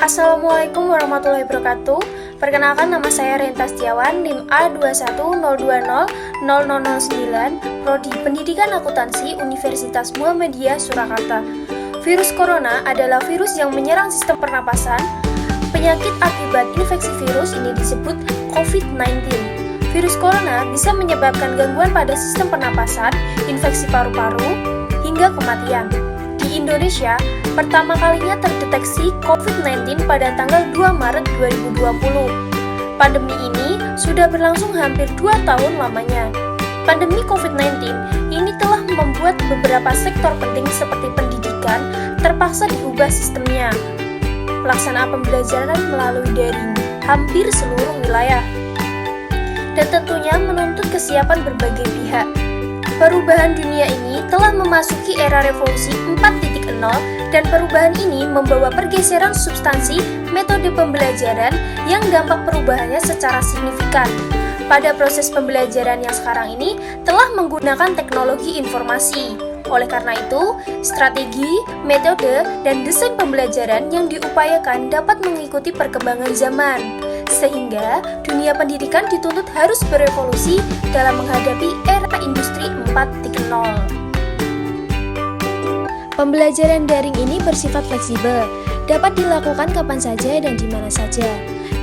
Assalamualaikum warahmatullahi wabarakatuh. Perkenalkan, nama saya Renta Setiawan, NIM A210200009, Prodi Pendidikan Akuntansi Universitas Muhammadiyah Surakarta. Virus corona adalah virus yang menyerang sistem pernapasan. Penyakit akibat infeksi virus ini disebut COVID-19. Virus corona bisa menyebabkan gangguan pada sistem pernapasan, infeksi paru-paru, hingga kematian. Di Indonesia, pertama kalinya terdeteksi COVID-19 pada tanggal 2 Maret 2020. Pandemi ini sudah berlangsung hampir 2 tahun lamanya. Pandemi COVID-19 ini telah membuat beberapa sektor penting seperti pendidikan terpaksa diubah sistemnya. Pelaksanaan pembelajaran melalui daring hampir seluruh wilayah. Dan tentunya menuntut kesiapan berbagai pihak. Perubahan dunia ini telah memasuki era revolusi 4.0 dan perubahan ini membawa pergeseran substansi metode pembelajaran yang dampak perubahannya secara signifikan. Pada proses pembelajaran yang sekarang ini telah menggunakan teknologi informasi. Oleh karena itu, strategi, metode, dan desain pembelajaran yang diupayakan dapat mengikuti perkembangan zaman. Sehingga dunia pendidikan dituntut harus berevolusi dalam menghadapi era industri 4.0. Pembelajaran daring ini bersifat fleksibel, dapat dilakukan kapan saja dan di mana saja.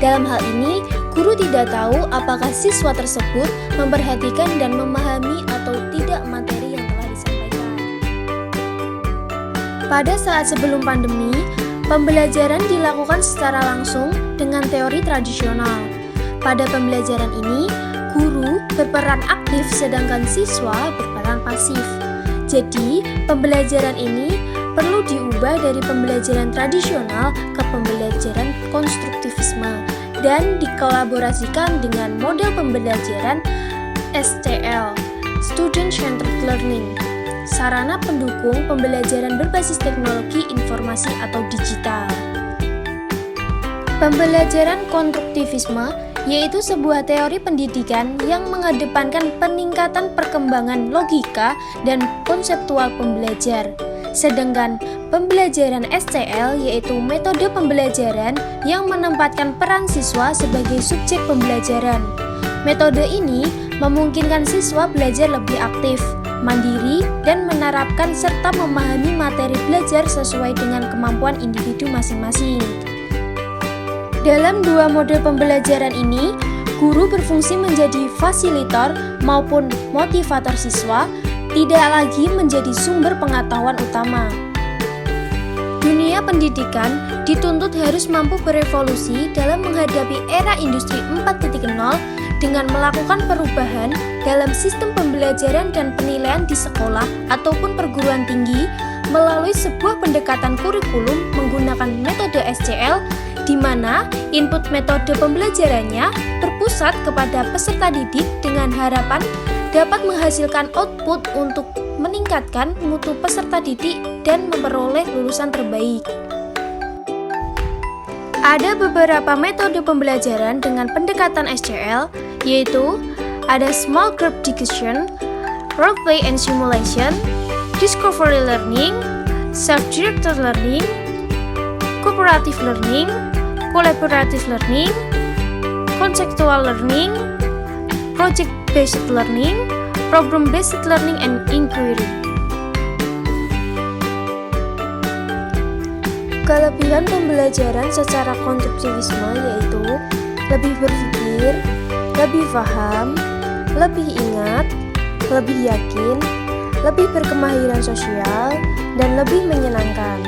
Dalam hal ini, guru tidak tahu apakah siswa tersebut memperhatikan dan memahami atau tidak materi yang telah disampaikan. Pada saat sebelum pandemi, pembelajaran dilakukan secara langsung dengan teori tradisional. Pada pembelajaran ini, guru berperan aktif sedangkan siswa berperan pasif. Jadi, pembelajaran ini perlu diubah dari pembelajaran tradisional ke pembelajaran konstruktivisme dan dikolaborasikan dengan model pembelajaran STL, Student Centered Learning, sarana pendukung pembelajaran berbasis teknologi informasi atau digital. Pembelajaran konstruktivisme yaitu sebuah teori pendidikan yang mengedepankan peningkatan perkembangan logika dan konseptual pembelajar. Sedangkan pembelajaran STL yaitu metode pembelajaran yang menempatkan peran siswa sebagai subjek pembelajaran. Metode ini memungkinkan siswa belajar lebih aktif, mandiri, dan menerapkan serta memahami materi belajar sesuai dengan kemampuan individu masing-masing. Dalam dua model pembelajaran ini, guru berfungsi menjadi fasilitator maupun motivator siswa, tidak lagi menjadi sumber pengetahuan utama. Dunia pendidikan dituntut harus mampu berevolusi dalam menghadapi era industri 4.0 dengan melakukan perubahan dalam sistem pembelajaran dan penilaian di sekolah ataupun perguruan tinggi melalui sebuah pendekatan kurikulum menggunakan metode SCL di mana input metode pembelajarannya berpusat kepada peserta didik dengan harapan dapat menghasilkan output untuk meningkatkan mutu peserta didik dan memperoleh lulusan terbaik. Ada beberapa metode pembelajaran dengan pendekatan SCL, yaitu ada Small Group Discussion, Role Play and Simulation, Discovery Learning, Self-Directed Learning, Cooperative Learning, Collaborative Learning, Conceptual Learning, Project-Based Learning, Problem-Based Learning and Inquiry. Kelebihan pembelajaran secara konstruktivisme yaitu lebih berpikir, lebih paham, lebih ingat, lebih yakin, lebih berkemahiran sosial, dan lebih menyenangkan.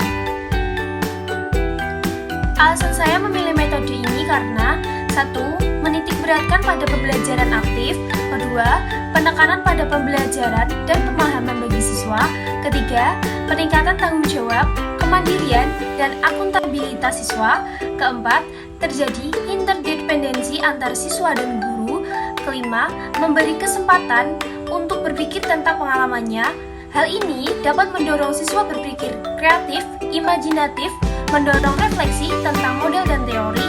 Alasan saya memilih metode ini karena 1. Menitik beratkan pada pembelajaran aktif, 2. Penekanan pada pembelajaran dan pemahaman bagi siswa, 3. Peningkatan tanggung jawab, kemandirian, dan akuntabilitas siswa, 4. Terjadi interdependensi antar siswa dan guru, 5. Memberi kesempatan untuk berpikir tentang pengalamannya. Hal ini dapat mendorong siswa berpikir kreatif, imajinatif, mendorong refleksi tentang model dan teori.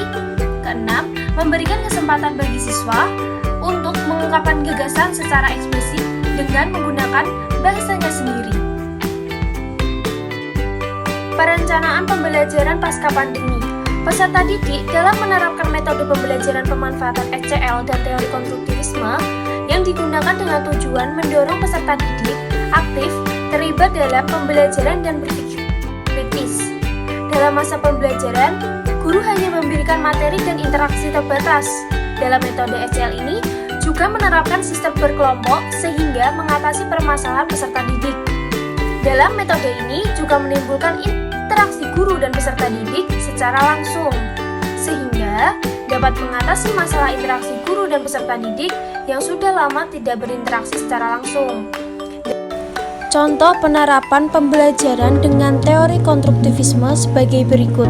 6. Memberikan kesempatan bagi siswa untuk mengungkapkan gagasan secara eksplisit dengan menggunakan bahasanya sendiri. Perencanaan pembelajaran pasca pandemi. Peserta didik dalam menerapkan metode pembelajaran pemanfaatan SCL dan teori konstruktivisme yang digunakan dengan tujuan mendorong peserta didik aktif terlibat dalam pembelajaran dan berpikir kritis. Dalam masa pembelajaran, guru hanya memberikan materi dan interaksi terbatas. Dalam metode SCL ini juga menerapkan sistem berkelompok sehingga mengatasi permasalahan peserta didik. Dalam metode ini juga menimbulkan interaksi guru dan peserta didik secara langsung, sehingga dapat mengatasi masalah interaksi guru dan peserta didik yang sudah lama tidak berinteraksi secara langsung. Contoh penerapan pembelajaran dengan teori konstruktivisme sebagai berikut.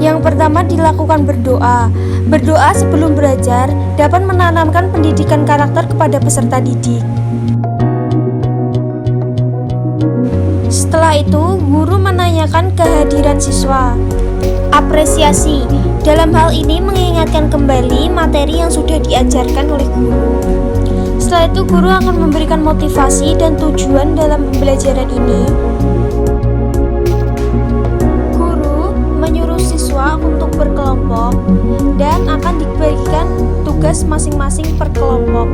Yang pertama, dilakukan berdoa. Berdoa sebelum belajar dapat menanamkan pendidikan karakter kepada peserta didik. Setelah itu, guru menanyakan kehadiran siswa. Apresiasi. Dalam hal ini mengingatkan kembali materi yang sudah diajarkan oleh guru. Setelah itu, guru akan memberikan motivasi dan tujuan dalam pembelajaran ini. Guru menyuruh siswa untuk berkelompok dan akan dibagikan tugas masing-masing per kelompok.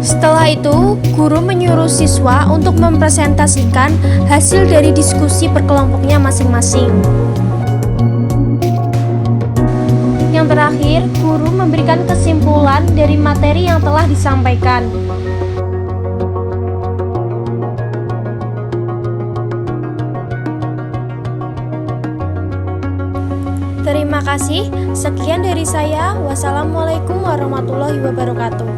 Setelah itu, guru menyuruh siswa untuk mempresentasikan hasil dari diskusi per kelompoknya masing-masing. Yang terakhir, guru memberikan kesimpulan dari materi yang telah disampaikan. Terima kasih. Sekian dari saya. Wassalamualaikum warahmatullahi wabarakatuh.